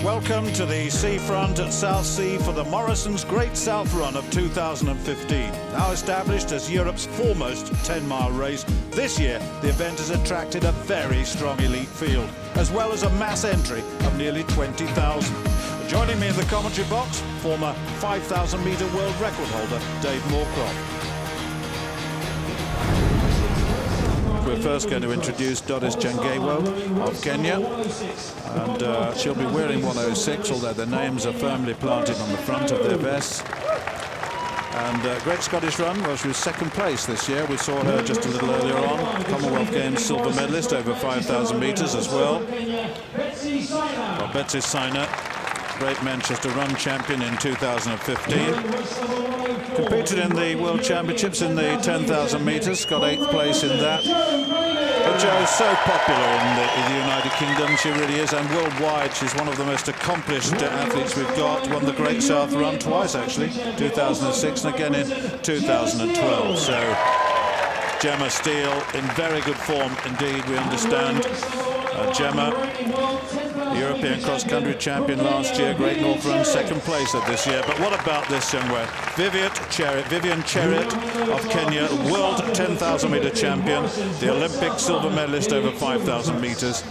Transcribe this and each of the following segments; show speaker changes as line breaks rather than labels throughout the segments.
Welcome to the seafront at Southsea for the Morrison's Great South Run of 2015. Now established as Europe's foremost 10-mile race, this year the event has attracted a very strong elite field, as well as a mass entry of nearly 20,000. Joining me in the commentary box, former 5,000-metre world record holder Dave Moorcroft. We're first going to introduce Doris Changewa of Kenya, and she'll be wearing 106, although their names are firmly planted on the front of their vests. And great Scottish run. Well, she was second place this year. We saw her just a little earlier on. Commonwealth Games silver medalist over 5,000 metres as well. Well, Betsy Sainer, great Manchester Run champion in 2015. Competed in the World Championships in the 10,000 metres, got 8th place in that. But Jo is so popular in the United Kingdom, she really is, and worldwide she's one of the most accomplished athletes we've got. Won the Great South Run twice actually, 2006 and again in 2012. So Gemma Steele in very good form indeed, we understand. Gemma, European cross-country champion last year, Great North Run, second place of this year. But what about this young woman? Vivian Cheruiyot of Kenya, world 10,000 metre champion, the Olympic silver medalist over 5,000 metres.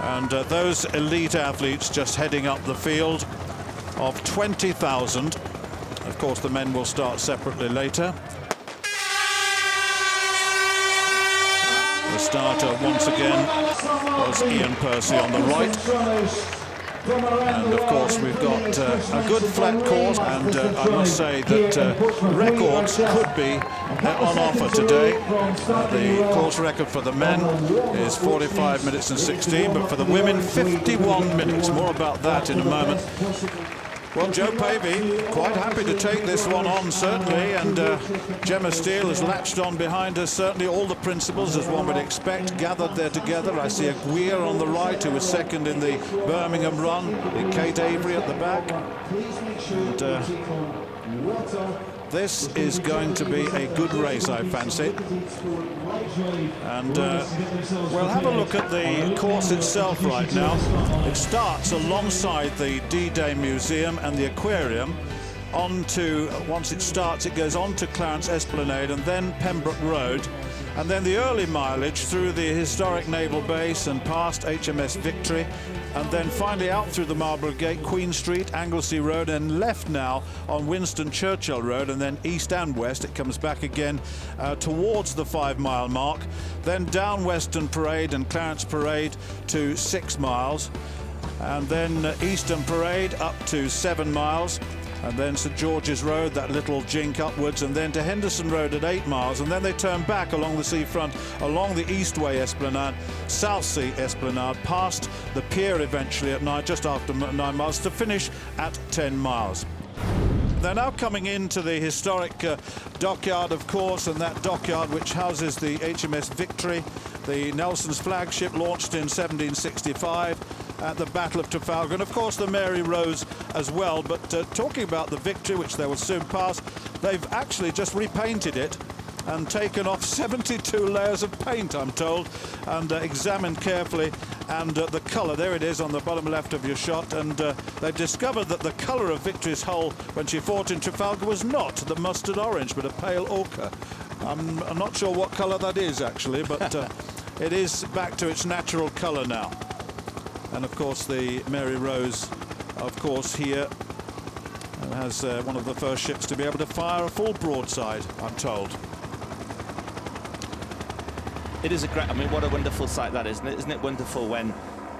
And those elite athletes just heading up the field of 20,000. Of course, the men will start separately later. The starter once again was Ian Percy on the right, and of course we've got a good flat course, and I must say that records could be on offer today. The course record for the men is 45 minutes and 16, but for the women 51 minutes. More about that in a moment. Well, Jo Pavey quite happy to take this one on, certainly, and Gemma Steele has latched on behind her. Certainly all the principals, as one would expect, gathered there together. I see a Guir on the right, who was second in the Birmingham run, and Kate Avery at the back. And this is going to be a good race, I fancy. And we'll have a look at the course itself right now. It starts alongside the D-Day Museum and the Aquarium. Once it starts, it goes on to Clarence Esplanade and then Pembroke Road. And then the early mileage through the historic naval base and past HMS Victory, and then finally out through the Marlborough Gate, Queen Street, Anglesey Road, and left now on Winston Churchill Road, and then east and west. It comes back again towards the 5-mile mark, then down Western Parade and Clarence Parade to 6 miles, and then Eastern Parade up to 7 miles. And then St George's Road, that little jink upwards, and then to Henderson Road at 8 miles, and then they turn back along the seafront, along the Eastway Esplanade, Southsea Esplanade, past the pier eventually at 9, just after 9 miles, to finish at 10 miles. They're now coming into the historic dockyard, of course, and that dockyard which houses the HMS Victory, the Nelson's flagship, launched in 1765 at the Battle of Trafalgar, and of course the Mary Rose as well. But talking about the Victory, which they will soon pass, they've actually just repainted it and taken off 72 layers of paint, I'm told, and examined carefully. And the colour, there it is on the bottom left of your shot, and they've discovered that the colour of Victory's hull when she fought in Trafalgar was not the mustard orange, but a pale ochre. I'm not sure what colour that is actually, but it is back to its natural colour now. And of course the Mary Rose, of course, here has one of the first ships to be able to fire a full broadside, I'm told.
It is a great, I mean, what a wonderful sight that is, isn't it wonderful when,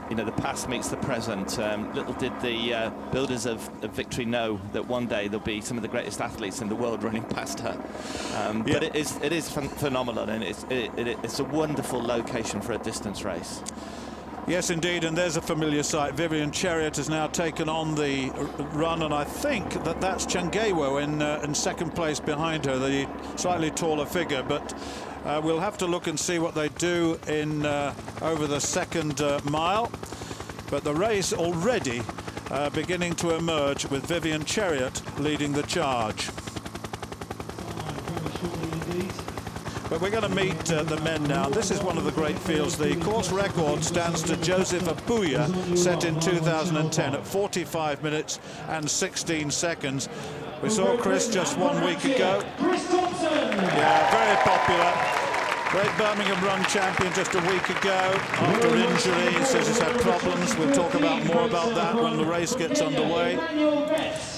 you know, the past meets the present. Little did the builders of Victory know that one day there'll be some of the greatest athletes in the world running past her. But it is phenomenal, and it's a wonderful location for a distance race.
Yes, indeed, and there's a familiar sight. Vivian Cheruiyot has now taken on the run, and I think that that's Changewa in second place behind her, the slightly taller figure. But we'll have to look and see what they do in over the second mile. But the race already beginning to emerge with Vivian Cheruiyot leading the charge. But we're going to meet the men now. This is one of the great fields. The course record stands to Joseph Abuya, set in 2010 at 45 minutes and 16 seconds. We saw Chris just 1 week ago. Yeah, very popular. Great Birmingham Run champion just a week ago after injury. He says he's had problems. We'll talk more about that when the race gets underway.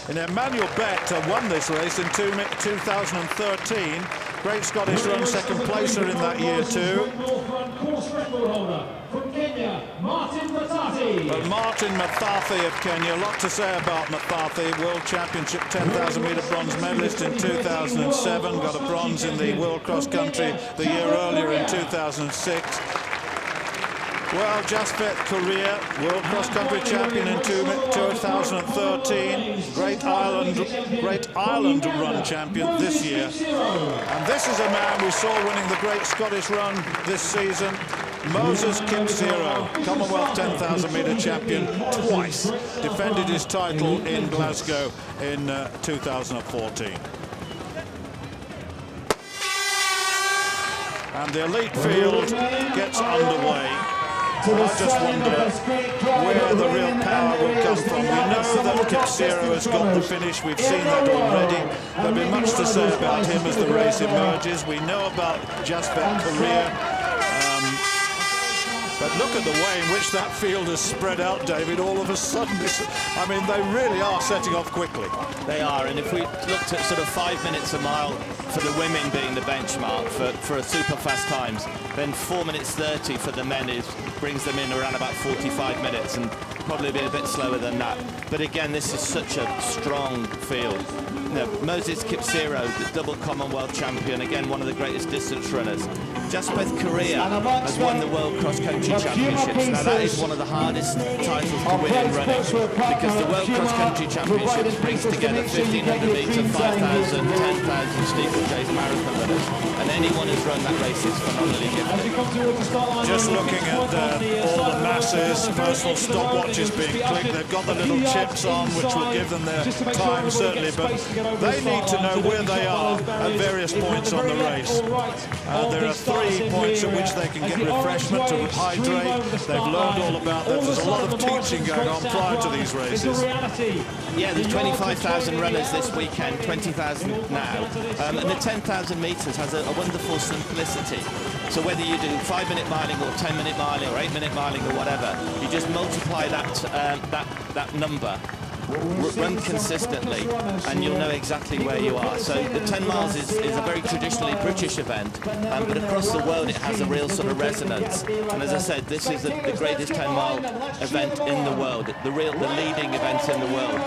And Emmanuel Bett won this race in 2013. Great Scottish Run second placer in that year too. But Martin Mathathi of Kenya, a lot to say about Mathathi. World Championship 10,000 metre bronze medalist in 2007. Got a bronze in the World Cross Country the year earlier in 2006. Well, Jaspet Korea, World Cross Country champion in 2013. Great Ireland Run champion this year. And this is a man we saw winning the Great Scottish Run this season. Moses Kipsero, Commonwealth 10,000 metre champion twice. Defended his title in Glasgow in 2014. And the elite field gets underway. I just wonder where the real power will come from. We know that Kipsero has got the finish. We've seen that already. There'll be much to say about him as the race emerges. We know about Jaspet Korea. But look at the way in which that field has spread out, David, all of a sudden. I mean, they really are setting off quickly.
They are, and if we looked at sort of 5 minutes a mile for the women being the benchmark for a super fast times, then 4 minutes 30 for the men brings them in around about 45 minutes, and probably be a bit slower than that. But again, this is such a strong field. Moses Kipsero, the double Commonwealth champion, again one of the greatest distance runners. Jaspeth Korea has won the World Cross Country Championships. Now that is one of the hardest titles to win in running, because the World Cross Country Championships brings together 1,500 metre, 5,000, 10,000 steeplechase marathon runners, and anyone who's run that race is phenomenally gifted.
Just looking at all the masses, personal stopwatches being clicked, they've got the little chips on which will give them their time certainly, but they need to know where they are at various points on the race. There are 3 points at which they can get refreshment to hydrate. They've learned all about that. There's a lot of teaching going on prior to these races.
Yeah, there's 25,000 runners this weekend, 20,000 now, and the 10,000 metres has a wonderful simplicity. So whether you do 5-minute miling or 10-minute miling or 8-minute miling or whatever, you just multiply that number, run consistently, and you'll know exactly where you are. So the 10 miles is a very traditionally British event, but across the world it has a real sort of resonance. And as I said, this is the greatest 10-mile event in the world, the leading event in the world.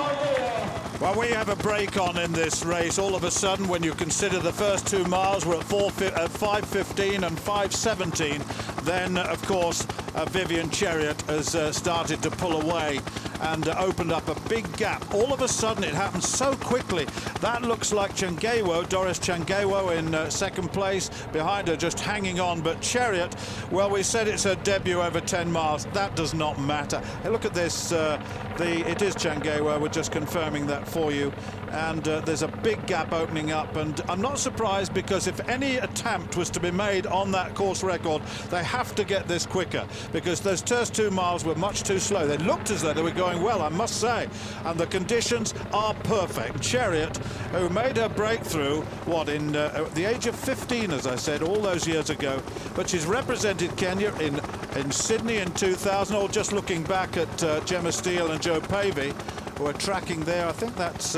Well, we have a break on in this race. All of a sudden, when you consider the first 2 miles were at 5:15 and 5:17, then, of course, Vivian Chariot has started to pull away and opened up a big gap. All of a sudden, it happened so quickly. That looks like Changewo, Doris Changewo in second place, behind her just hanging on. But Chariot, well, we said it's her debut over 10 miles. That does not matter. Hey, look at this. It is Changewo. We're just confirming that for you. And there's a big gap opening up, and I'm not surprised, because if any attempt was to be made on that course record, they have to get this quicker, because those first 2 miles were much too slow. They looked as though they were going well, I must say, and the conditions are perfect. Chariot, who made her breakthrough, in the age of 15, as I said, all those years ago, but she's represented Kenya in Sydney in 2000, or just looking back at Gemma Steele and Joe Pavey, who are tracking there. I think that's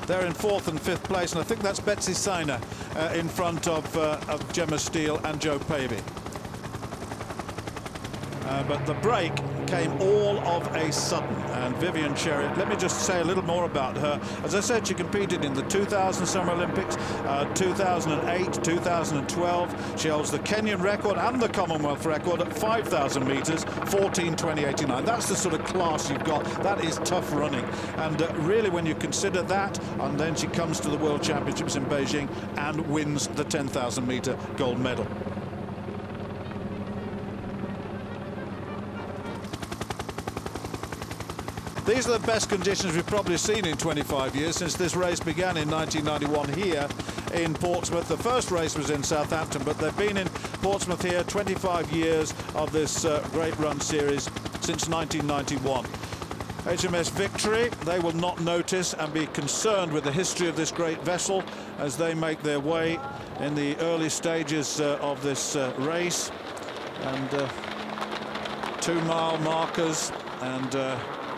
they're in 4th and 5th place, and I think that's Betsy Sainer in front of Gemma Steele and Joe Pavey. But the break came all of a sudden, and Vivian Chariot, let me just say a little more about her. As I said, she competed in the 2000 Summer Olympics, 2008, 2012. She holds the Kenyan record and the Commonwealth record at 5,000 metres, 14:20:89. That's the sort of class you've got. That is tough running, and really, when you consider that, and then she comes to the World Championships in Beijing and wins the 10,000 metre gold medal. These are the best conditions we've probably seen in 25 years since this race began in 1991 here in Portsmouth. The first race was in Southampton, but they've been in Portsmouth here 25 years of this Great Run Series since 1991. HMS Victory, they will not notice and be concerned with the history of this great vessel as they make their way in the early stages of this race. And 2 mile markers, and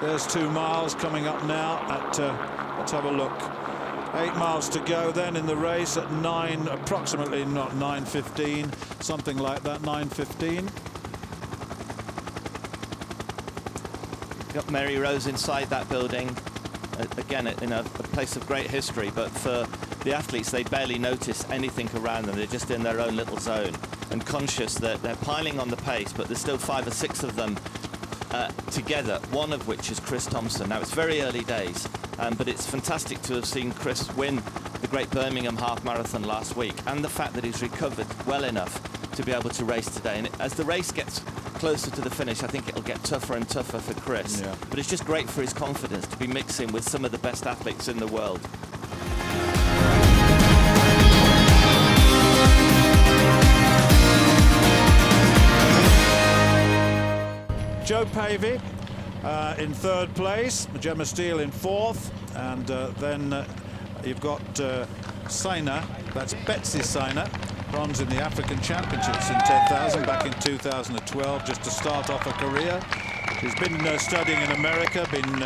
there's 2 miles coming up now at, let's have a look, 8 miles to go then in the race at 9, approximately, not 9:15, something like that, 9:15.
Got Mary Rose inside that building, again in a place of great history, but for the athletes they barely notice anything around them. They're just in their own little zone and conscious that they're piling on the pace, but there's still 5 or 6 of them together, one of which is Chris Thompson. Now it's very early days, but it's fantastic to have seen Chris win the Great Birmingham Half Marathon last week, and the fact that he's recovered well enough to be able to race today. And as the race gets closer to the finish, I think it'll get tougher and tougher for Chris.
Yeah.
But it's just great for his confidence to be mixing with some of the best athletes in the world.
Joe Pavey in 3rd place, Gemma Steele in 4th, and then you've got Saina, that's Betsy Saina, bronze in the African Championships in 10,000 back in 2012, just to start off her career. She's been studying in America, been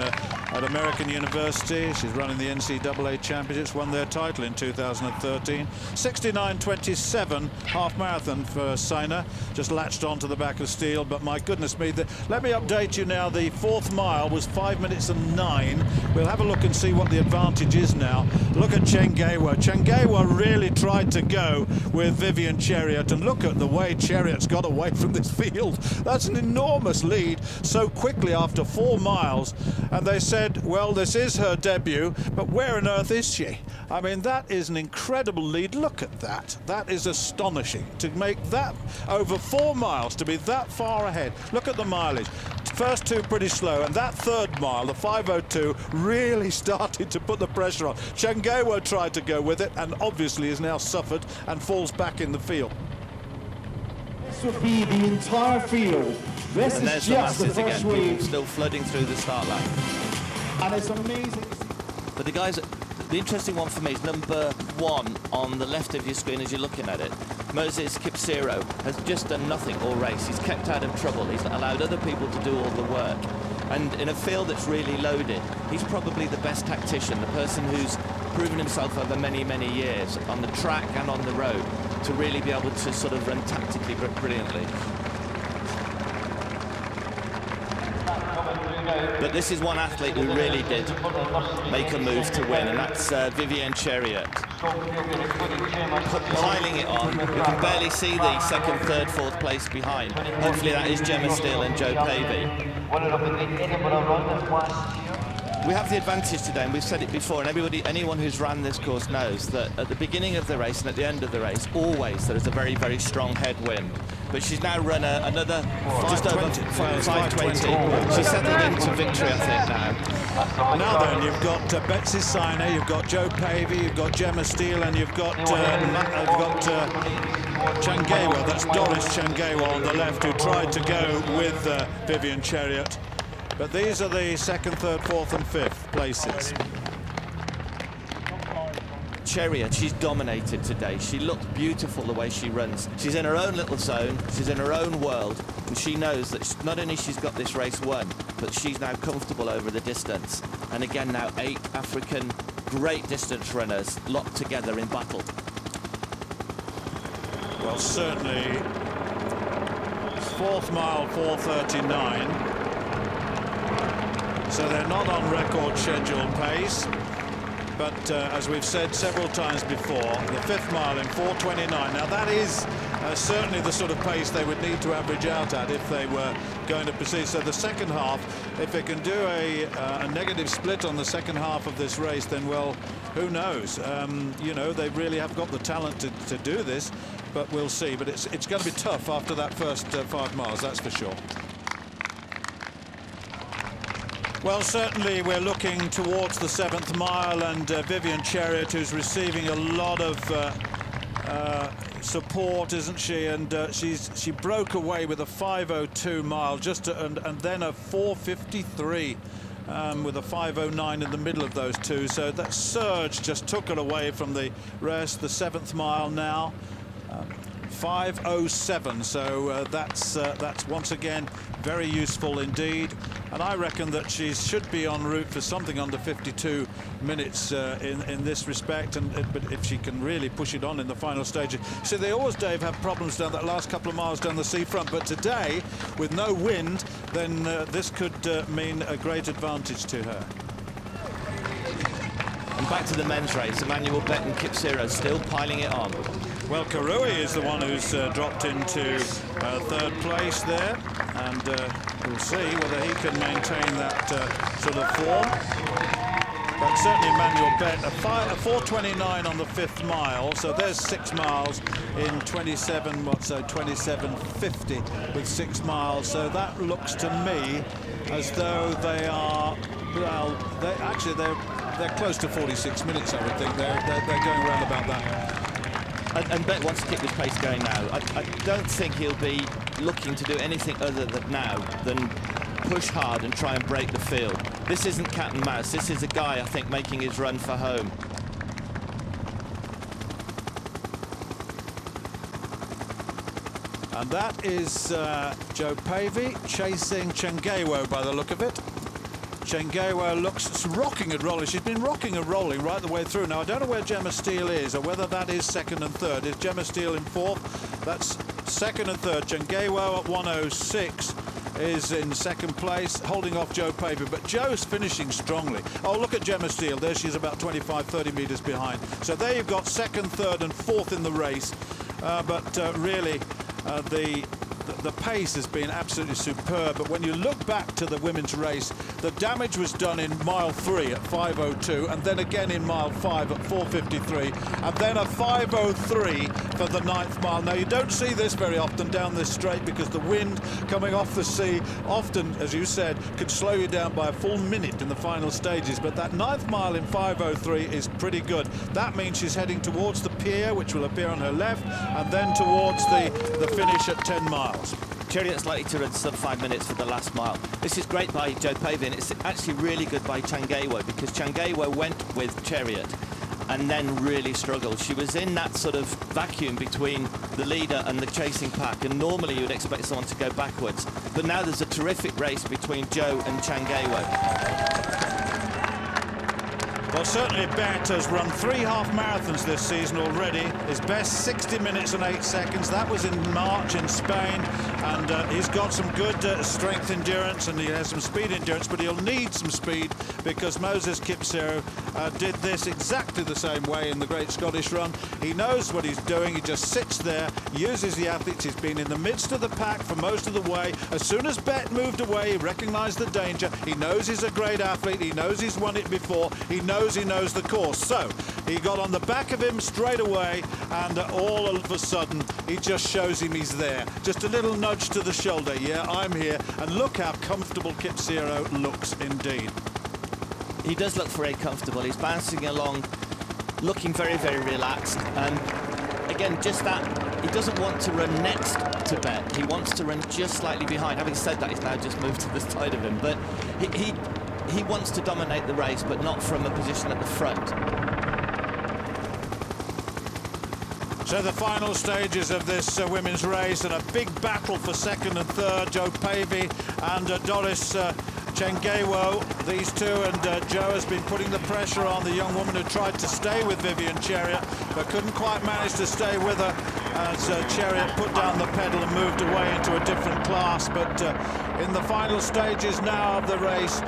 at American University. She's running the NCAA Championships, won their title in 2013. 69.27 half marathon for Saina, just latched onto the back of Steele, but my goodness me. Let me update you now. The 4th mile was 5 minutes and 9. We'll have a look and see what the advantage is now. Look at Chengewa. Chengewa really tried to go with Vivian Chariot, and look at the way Chariot's got away from this field. That's an enormous lead so quickly after 4 miles, and they said, well, this is her debut, but where on earth is she? I mean, that is an incredible lead. Look at that. That is astonishing to make that over 4 miles, to be that far ahead. Look at the mileage. First 2 pretty slow, and that 3rd mile, the 5:02, really started to put the pressure on. Chengewa tried to go with it and obviously has now suffered and falls back in the field.
This would be the entire field. This
and
is
there's the
just the
masses
first
again, people
wave.
still flooding through the start line.
And it's amazing.
But the guys, the interesting one for me is number 1 on the left of your screen as you're looking at it. Moses Kipsero has just done nothing all race. He's kept out of trouble. He's allowed other people to do all the work. And in a field that's really loaded, he's probably the best tactician, the person who's proven himself over many, many years on the track and on the road to really be able to sort of run tactically brilliantly. But this is one athlete who really did make a move to win, and that's Vivian Chariot. Piling it on. You can barely see the 2nd, 3rd, 4th place behind. Hopefully that is Gemma Steele and Joe Pavey. We have the advantage today, and we've said it before, and anyone who's ran this course knows that at the beginning of the race and at the end of the race, always there is a very, very strong headwind. But she's now run another just over 5:20. She's settled into victory, I think, now.
Now then, you've got Betsy Saina, you've got Joe Pavey, you've got Gemma Steele, and you've got Chengewa. That's Doris Chengewa on the left, who tried to go with Vivian Chariot. But these are the 2nd, 3rd, 4th and 5th places.
Chariot, she's dominated today. She looks beautiful the way she runs. She's in her own little zone, she's in her own world, and she knows that not only she's got this race won, but she's now comfortable over the distance. And again now 8 African great distance runners locked together in battle.
Well, certainly 4th mile 4:39. So they're not on record schedule pace. But as we've said several times before, the 5th mile in 4:29. Now that is certainly the sort of pace they would need to average out at if they were going to proceed. So the second half, if they can do a negative split on the second half of this race, then, well, who knows? You know, they really have got the talent to do this, but we'll see. But it's going to be tough after that first 5 miles, that's for sure. Well, certainly we're looking towards the 7th mile, and Vivian Chariot, who's receiving a lot of support, isn't she? And she broke away with a 5:02 mile, and then a 4:53 with a 5:09 in the middle of those two. So that surge just took her away from the rest. The 7th mile now, 5:07. So that's once again very useful indeed. And I reckon that she should be en route for something under 52 minutes in this respect. But if she can really push it on in the final stage. So they always, Dave, have problems down that last couple of miles down the seafront. But today, with no wind, then this could mean a great advantage to her.
And back to the men's race. Emmanuel Bett and Kipsero still piling it on.
Well, Karui is the one who's dropped into 3rd place there, and we'll see whether he can maintain that sort of form. But certainly Emmanuel Bett, a 4:29 on the 5th mile, so there's 6 miles in 27:50 with 6 miles. So that looks to me as though they are, well, they're close to 46 minutes, I would think. They're going around about that.
And Bett wants to keep this pace going now. I don't think he'll be looking to do anything other than push hard and try and break the field. This isn't cat and mouse. This is a guy, I think, making his run for home.
And that is Joe Pavey chasing Chengewo by the look of it. Chengewo looks rocking and rolling. She's been rocking and rolling right the way through. Now, I don't know where Gemma Steele is, or whether that is 2nd and 3rd. Is Gemma Steele in 4th? That's 2nd and 3rd. Chengewo at 1:06 is in 2nd place, holding off Joe Pavey. But Joe's finishing strongly. Oh, look at Gemma Steele. There she's about 25-30 metres behind. So there you've got 2nd, 3rd and 4th in the race. But really, the pace has been absolutely superb. But when you look back to the women's race, the damage was done in mile 3 at 5:02, and then again in mile 5 at 4:53, and then a 5:03 for the 9th mile. Now, you don't see this very often down this straight, because the wind coming off the sea often, as you said, could slow you down by a full minute in the final stages. But that 9th mile in 5:03 is pretty good. That means she's heading towards the pier, which will appear on her left, and then towards the finish at 10 miles.
Chariot's likely to run sub 5 minutes for the last mile. This is great by Joe Pavey, and it's actually really good by Chengewo, because Chengewo went with Chariot and then really struggled. She was in that sort of vacuum between the leader and the chasing pack, and normally you would expect someone to go backwards. But now there's a terrific race between Joe and Chengewo.
Well, certainly Bett has run 3 half marathons this season already. His best 60 minutes and 8 seconds. That was in March in Spain. And he's got some good strength endurance, and he has some speed endurance, but he'll need some speed, because Moses Kipsero did this exactly the same way in the Great Scottish Run. He knows what he's doing. He just sits there, uses the athletes. He's been in the midst of the pack for most of the way. As soon as Bett moved away, he recognised the danger. He knows he's a great athlete. He knows he's won it before. He knows the course. So he got on the back of him straight away, and all of a sudden he just shows him he's there. Just a little nudge to the shoulder. Yeah, I'm here. And look how comfortable Kipsero looks indeed.
He does look very comfortable. He's bouncing along, looking very, very relaxed. And again, just that, he doesn't want to run next to Bett. He wants to run just slightly behind. Having said that, he's now just moved to the side of him. But he wants to dominate the race, but not from a position at the front.
So the final stages of this women's race, and a big battle for 2nd and 3rd, Joe Pavey and Doris Chengewo. These two, and Joe has been putting the pressure on the young woman who tried to stay with Vivian Chariot, but couldn't quite manage to stay with her, as Chariot put down the pedal and moved away into a different class. But in the final stages now of the race,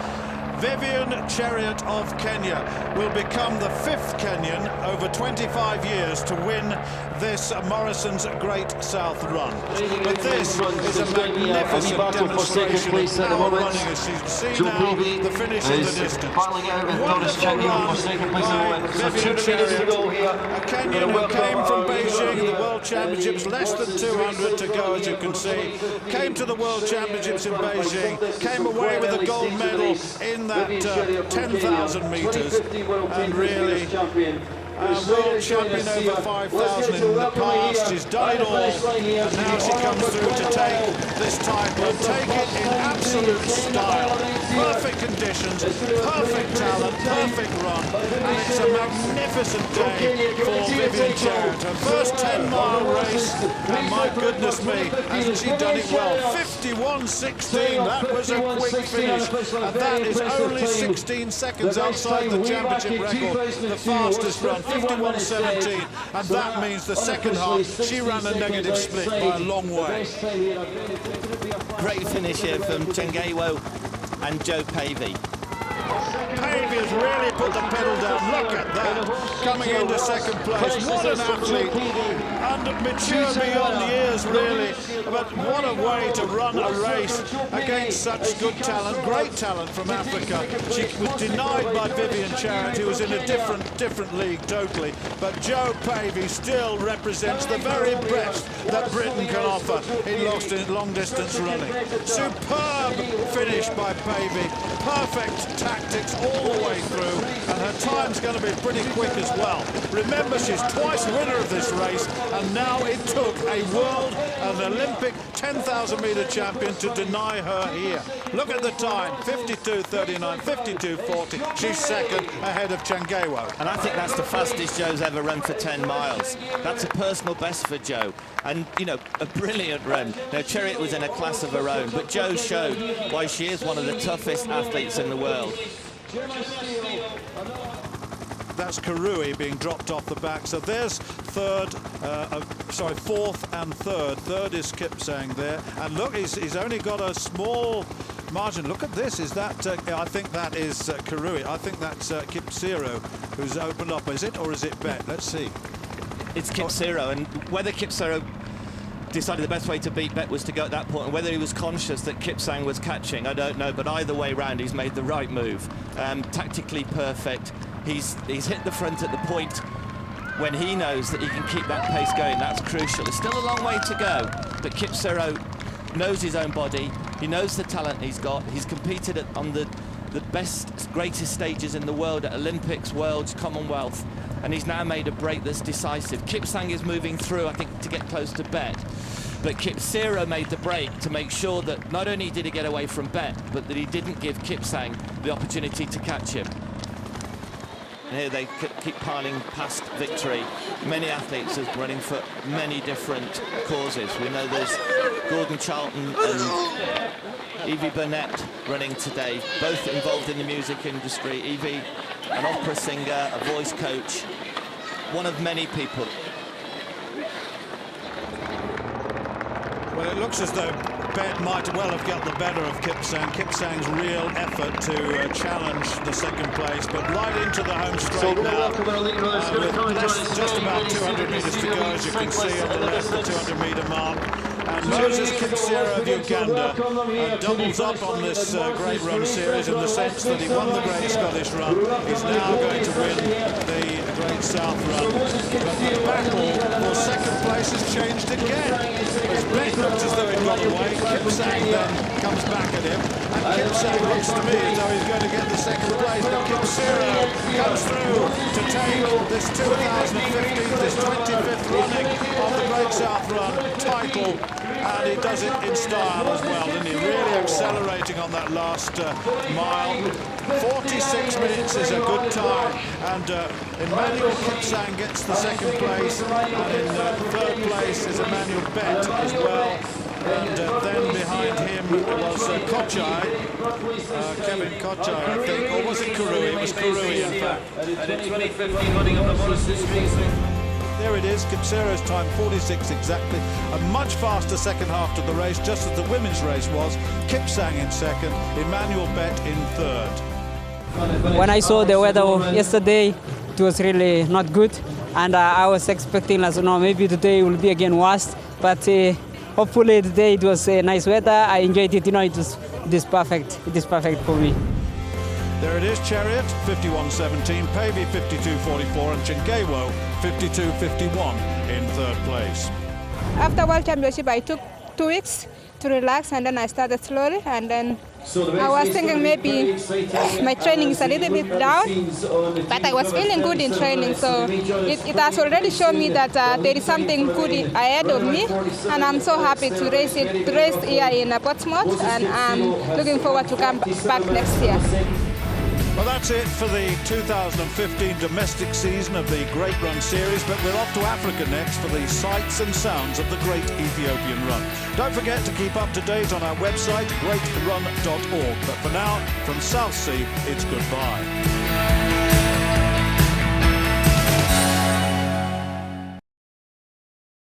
Vivian Chariot of Kenya will become the 5th Kenyan over 25 years to win this Morrison's Great South Run. But this is a magnificent demonstration of power running, as you can see now, the finish in the distance. Wonderful run by Vivian Chariot, a Kenyan who came from Beijing, the World Championships, less than 200 to go, as you can see. Came to the World Championships in Beijing, came away with a gold medal in that 10,000 metres, and really world champion over 5,000 in the past. She's done it all, and now she comes through to take this title and take it in absolute style. Perfect conditions, perfect talent, perfect run, and it's a magnificent day for Vivian Chariot. Her first 10-mile race, and my goodness me, hasn't she done it well? 51.16, that was a quick finish, and that is only 16 seconds outside the championship record, the fastest run. 51.17, and that means the second half she ran a negative split by a long way.
Great finish here from Chengewo and Joe Pavey.
Pavey has really put the pedal down. Look at that, coming into second place. What an athlete, and mature beyond years really, but what a way to run a race against such good talent, great talent from Africa. She was denied by Vivian Chariot, who was in a different league totally, but Joe Pavey still represents the very best that Britain can offer in long distance running. Superb finish by Pavey, perfect tactics all the way through, and her time's going to be pretty quick as well. Remember, she's twice winner of this race, and now it took a world and Olympic 10,000 metre champion to deny her here. Look at the time, 52.39, 52.40. She's second ahead of Chengewo.
And I think that's the fastest Joe's ever run for 10 miles. That's a personal best for Joe. And, you know, a brilliant run. Now, Chariot was in a class of her own, but Joe showed why she is one of the toughest athletes in the world.
That's Karui being dropped off the back. So there's fourth and third. Third is Kipsang there. And look, he's only got a small margin. Look at this. Is that, I think that is Karui. I think that's Kipsero who's opened up. Is it, or is it Bet? Let's see.
It's Kipsero, and whether Kipsero decided the best way to beat Bet was to go at that point, and whether he was conscious that Kipsang was catching, I don't know, but either way round he's made the right move. Tactically perfect. He's hit the front at the point when he knows that he can keep that pace going. That's crucial. It's still a long way to go, but Kipsero knows his own body. He knows the talent he's got. He's competed on the best, greatest stages in the world at Olympics, Worlds, Commonwealth, and he's now made a break that's decisive. Kipsang is moving through, I think, to get close to Bet, but Kipsero made the break to make sure that not only did he get away from Bet, but that he didn't give Kipsang the opportunity to catch him. And here they keep piling past victory. Many athletes are running for many different causes. We know there's Gordon Charlton and Evie Burnett running today, both involved in the music industry. Evie, an opera singer, a voice coach, one of many people.
Well, it looks as though Bet might well have got the better of Kipsang. Kipsang's real effort to challenge the second place, but right into the home straight now. With just about 200 metres to go, as you can see on the left, the 200-metre mark. And Moses Kipsero of Uganda doubles up on this Great Run Series in the sense that he won the Great Scottish Run. He's now going to win the Great South Run. But the battle for second place has changed again. As Bet looks as though he got away, Kipsang then comes back at him. And Kipsang looks to me as though he's going to get the second place. But Kipsero comes through to take this 2015, this 25th running of the Great South Run title. And he does it in style as well, isn't he? Really accelerating on that last mile. 46 minutes is a good time. And Emmanuel Kipsang gets the second place. And in third place is Emmanuel Bet as well. And then behind him was Kochai, Kevin Kochai, I think. Or was it Karui? It was Karui, in fact.
And the 2015 running of the Morrison Street.
There it is, Kipsero's time, 46 exactly. A much faster second half to the race, just as the women's race was. Kipsang in second, Emmanuel Bet in third.
When I saw the weather yesterday, it was really not good. And I was expecting, as you know, maybe today will be again worse. But hopefully today it was nice weather. I enjoyed it, you know, it is perfect. It is perfect for me.
There it is, Chariot, 51.17, Pavey 52.44, and Chengewo 52.51 in third place.
After World Championship, I took 2 weeks to relax, and then I started slowly, and then I was thinking maybe my training is a little bit down, but I was feeling good in training. So it has already shown me that there is something good ahead of me, and I'm so happy to race here in Portsmouth, and I'm looking forward to come back next year.
Well, that's it for the 2015 domestic season of the Great Run Series, but we're off to Africa next for the sights and sounds of the Great Ethiopian Run. Don't forget to keep up to date on our website, greatrun.org. But for now, from Southsea, it's goodbye.